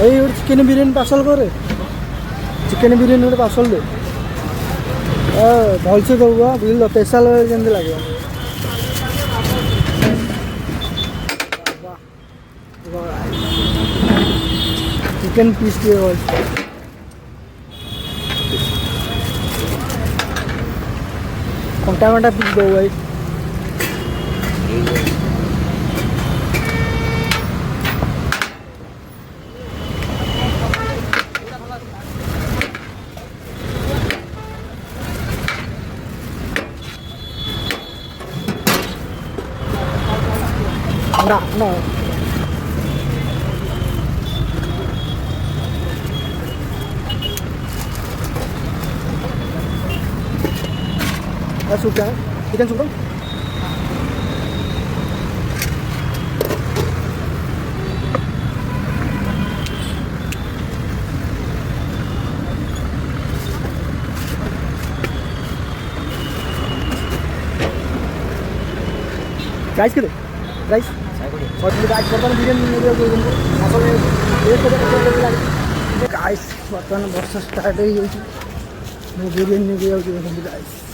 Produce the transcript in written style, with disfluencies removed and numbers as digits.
ଏଇ ଗୋଟେ chicken biryani parcel କରେ। ଚିକେନ ବିରିୟାନୀ ଗୋଟେ ପାର୍ସଲ ଦେ। ଭଲସେ ଦବୁ ବା ବୁଝିଲ, ସ୍ପେଶାଲ ଯେମିତି ଲାଗିବ। ଚିକେନ ପିସ୍ ଟିକେ ଭଲସେ କଣ୍ଟା କଣ୍ଟା ପିସ୍ ଦବୁ ଭାଇ। না না सूप क्या है? चिकन सूप है? प्राइस कितने? प्राइस गाइस बर्तमान बिरियानी गाइस बर्तमान वर्ष स्टार्ट हो बिरियानी गाइस